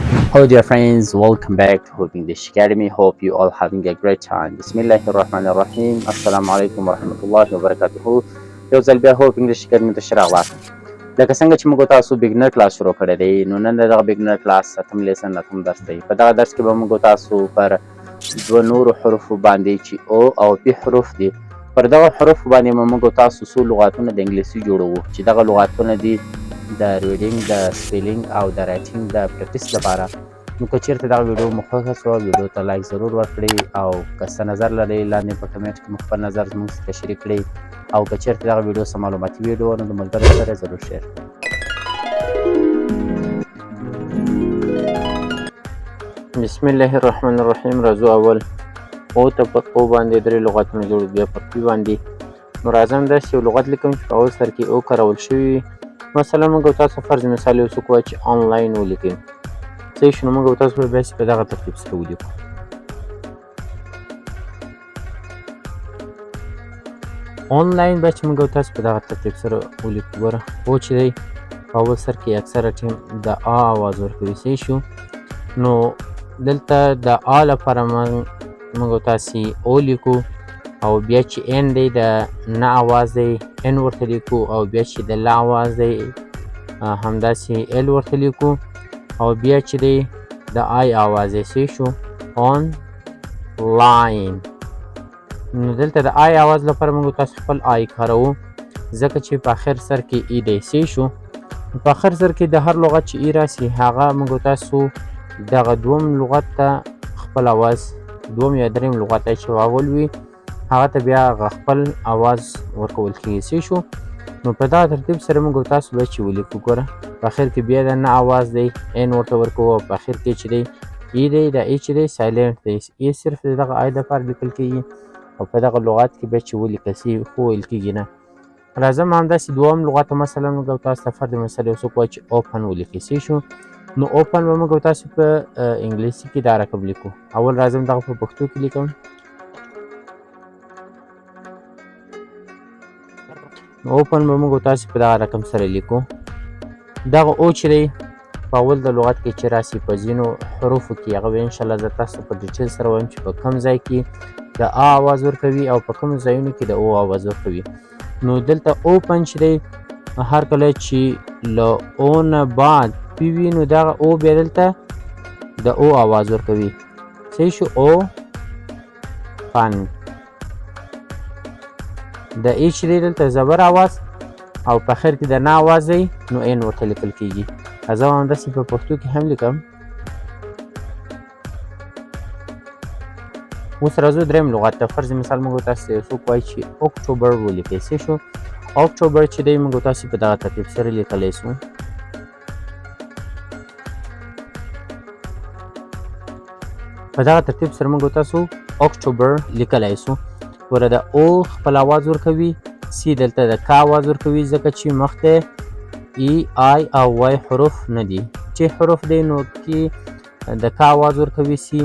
Hello dear friends, welcome back to Hope English Academy. Hope you all having a great time. Bismillahirrahmanirrahim. Assalamu alaikum warahmatullahi wabarakatuh. یو ځل بیا هوپ انګلیش اکیډمي ته ښه راغلاست. لکه څنګه چې موږ تاسو بګنر کلاس شروع کړی دی، نو نن د دغه بګنر کلاس اتم لیسن اتم درس دی. په دغه درس کې به موږ تاسو پر دوه نورو حروفو باندې چې او او پی حروف دي، پر دغه حروف باندې به موږ تاسو څو لغاتونه د انګلیسي جوړوو چې دغه لغاتونه دي د ریډینګ، د سپیلینګ او د رایټینګ د پریکټیس لپاره. نو که چیرته دغه ویډیو مو خوښه شوه، ویډیو ته لایک ضرور ورکړئ او که څه نظر لرئ لاندې په کمنټ کې مو خپل نظر زموږ سره شریک کړئ، او که چیرته دغه ویډیو څه معلوماتي ویډیو نو د ملګرو سره ضرور شیر کړئ. بسم الله الرحمن الرحیم. راځو اول او ته په او باندې درې لغاتونه جوړو، بیا په پی باندې. نو راځم داسې یو لغت لیکم چې په اول سر کې او کارول شوي وي. مثلا موږ تاسو فرض مثال یو څوک وایي چې آنلاین ولیکئ، صحیح شو. نو موږ تاسو به بیا په دغه ترتیب سره ولیکو. آنلاین به چې موږ تاسو په دغه ترتیب سره ولیکو. ګوره او چې دی په اول سر کې اکثره ټیم د آ آواز ورکوي، صحیح شو. نو دلته د آ لپاره موږ تاسې او لیکو، او بیا چې ان دی د نه آواز دی ان ورته لیکو، او بیا چې د لا آواز دی همداسې ال ورته لیکو، او بیا چې دی د آی آواز دی، صحیح شو. آنلاین. نو دلته د آی آواز لپاره موږ تاسو خپل آی کاروو، ځکه چې په آخر سر کې ای دی، صحیح شو. په آخر سر کې د هر لغت چې ای راسي هغه موږ تاسو دغه دوم لغت ته خپل آواز، دوم یا دریم لغت ته چې واول وي هغه ته بیا خپل آواز ورکول کېږي، صحیح شو. نو په دغه ترتیب سره موږ تاسو به چې ولیکو. ګوره په آخر کې بیا د نه آواز دی ان ورته ورکوو، او په آخر کې چې دی ای دی د ای چې دی سایلنټ دی، ای صرف د دغه آی دپاره لیکل کېږي، او په دغه لغات کې بیا چې ولیکل سي خو ویل کېږي نه. راځم همداسې دوهم لغت مثلا موږ تاسو ته فرض مثال یو څوک وایي چې اوپن ولیکئ، صحیح شو. نو اوپن به موږ تاسو په انګلیسي کې دا رقم لیکو. اول راځم دغه په پښتو کې لیکم. نو اوپن به موږ تاسو په دغه رقم سره لیکو. دغه او چې دی په اول د لغت کې چې راسي په ځینو حروفو کې هغه به انشاءالله زه تاسو په ډیټیل سره وایم چې په کوم ځای کې د آ آواز ورکوي او په کوم ځایونو کې د او آواز ورکوي. نو دلته اوپن چې دی هر کله چې له او نه بعد پی وي نو دغه او بیا دلته د او آواز ورکوي، صحیح شو. او پن. د ای چې دی دلته زبر آواز، او په آخر کې د نه آواز دی نو این ورته لیکل کېږي. زه همداسې په پښتو کې هم لیکم. اوس راځو دریم لغت ته. فرض مثال موږ تاسو ته یو څوک وایي چې اکتوبر ولیکئ، صحیح شو. اکتوبر چې دی موږ تاسو په دغه ترتیب سره لیکلی سو. په دغه ترتیب سره موږ تاسو اکتوبر لیکلی سو. ګوره د او خپل آواز ورکوي، سی دلته د کا آواز ورکوي ځکه چې مخته ای آی او وای حروف نه دي. چې حروف دی نو کې د کا آواز ورکوي سی،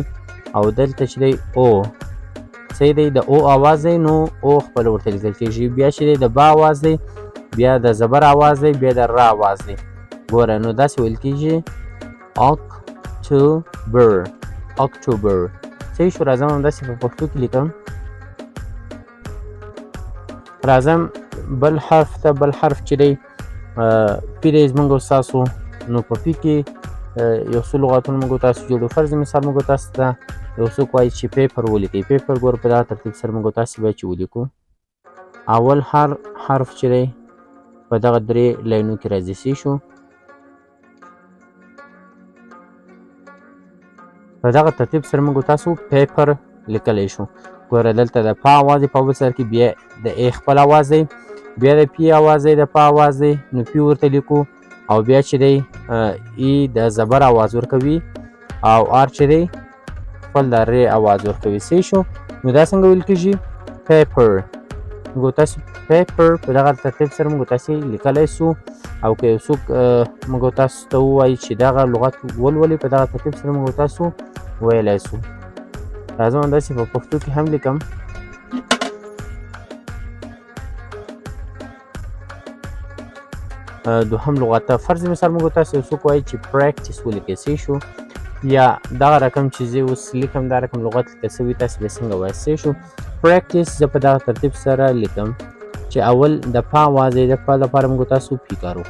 او دلته چې دی او صحیح دی د او آواز دی نو او خپل ورته لیکل کېږي. بیا چې دی د با آواز دی، بیا د زبر آواز دی، بیا د را آواز دی. ګوره نو داسې ویل کېږي اکتوبر، اکتوبر، صحیح شو. راځم همداسې په پښتو کې لیکم. راځم بل حرف ته. بل حرف چې دی پی دی زموږ ستاسو. نو په پی کې یو څو لغاتونه موږ تاسو جوړو. فرض مثال موږ تاسو ته یو څوک وایي چې پیپر ولیکئ. پیپر ګوره په دغه ترتیب سره موږ تاسو باید چې ولیکو. اول حرف چې دی په دغه درې لاینو کې راځي، صحیح شو. په دغه ترتیب سره موږ تاسو پیپر لیکلی شو. ګوره دلته د پا آواز په اول سر کې، بیا د ای خپل آواز دی، بیا د پی آواز دی، د پا آواز دی نو پی ورته لیکو، او بیا چې دی ای د زبر آواز ورکوي، او آر چې دی خپل د ری آواز ورکوي، صحیح شو. نو دا څنګه ویل کېږي؟ پیپر. موږ تاسو پیپر په دغه ترتیب سره موږ تاسو لیکلی سو. او که یو څوک موږ تاسو ته ووایي چې دغه لغت ولولئ، په دغه ترتیب سره موږ تاسو ویلی سو. راځم همداسې په پښتو کې هم لیکم. دوهم لغت ته فرض مثال موږ تاسو یو څوک وایي چې پریکټیس ولیکئ، صحیح شو. یا دغه رقم چې زه اوس لیکم دا رقم لغت لیکل سوي تاسې به څنګه وایستی شو. پریکټس زه په دغه ترتیب سره لیکم چې اول د پا اواز دی، د پا لپاره موږ تاسو پی کارو.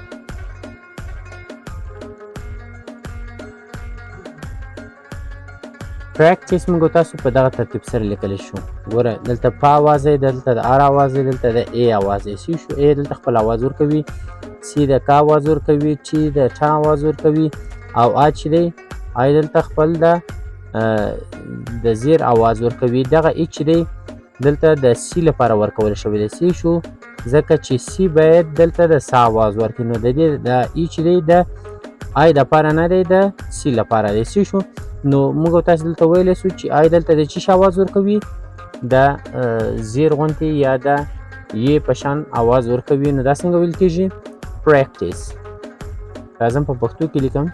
پریکټس موږ تاسو په دغه ترتیب سره لیکلی شو. ګوره دلته پا اواز دی، دلته د ار اواز دی، دلته د ای اواز دی. سی شو ای دلته خپل اواز ورکوي، سی د کا اواز ورکوي، ټي د ټا اواز ورکوي او ا چې دی آی دلته خپل د زیر اواز ورکوي. دغه ای چې دی دلته د سی لپاره ورکول شوی دی. سی شو ځکه چې سی باید دلته د سا اواز ورکړي، نو د دې د ای چې دی د آی دپاره نه دی، د سی لپاره دی. سی شو نو موږ تاسو دلته ویلی سو چې آی دلته د چی اواز ورکوي، د زیر غوندې یا د یې په شان اواز ورکوي. نو دا څنګه ویل کېږي؟ پریکټس. راځم په پښتو کې لیکم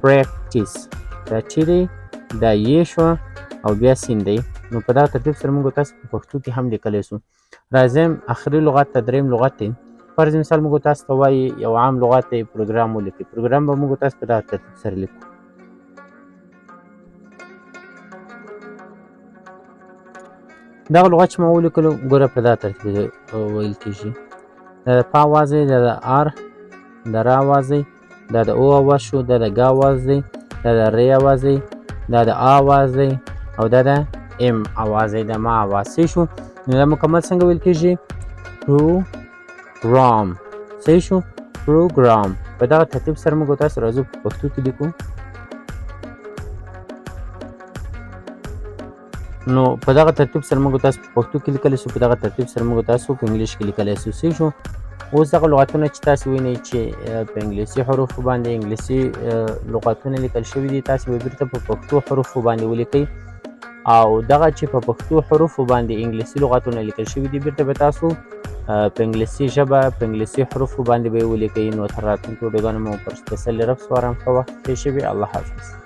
پریکټس. دا چې دی دا یې شوه او بیا سین دی. نو په دغه ترتیب سره موږ تاسو په پښتو کې هم لیکلی سو. راځم اخري لغت ته، دریم لغت دی. فرض مثال موږ تاسو ته وایي یو عام لغت دی، پروګرام ولیکئ. پروګرام به موږ تاسو په دغه ترتیب سره لیکو. دغه لغت چې ما ولیکلو ګوره په دغه ترتیب ویل کېږي. دا د پا اواز دی، دا د ار، د را اواز دی، دا د او اواز شو، دا د ګ اواز دی، دا د ر اواز دی، دا د ا اواز دی او دا د ام اواز دی، د ما اواز. صحیح شو. نو دا مکمل څنګه ویل کېږي؟ پروګرام. صحیح شو. پروګرام. په دغه ترتیب سره موږ تاسو راځو په پښتو کې لیکو. نو په دغه ترتیب سره موږ تاسو په پښتو کې لیکلی سو، په دغه ترتیب سره موږ تاسو په انګلیش کې لیکلی سو. صحیح شو. اوس دغه لغتونه چې تاسو وینئ چې په انګلیسي حروفو باندې انګلیسي لغتونه لیکل شوي دي، تاسو به بیرته په پښتو حروفو باندې ولیکئ، او دغه چې په پښتو حروفو باندې انګلیسي لغتونه لیکل شوي دي بیرته به تاسو په انګلیسي ژبه په انګلیسي حروفو باندې به یې ولیکئ. نو تر راتلونکو ویډیوګانو مو پر سپیڅلي رب سپارم. ښه وخت تېر شوی. الله حافظ.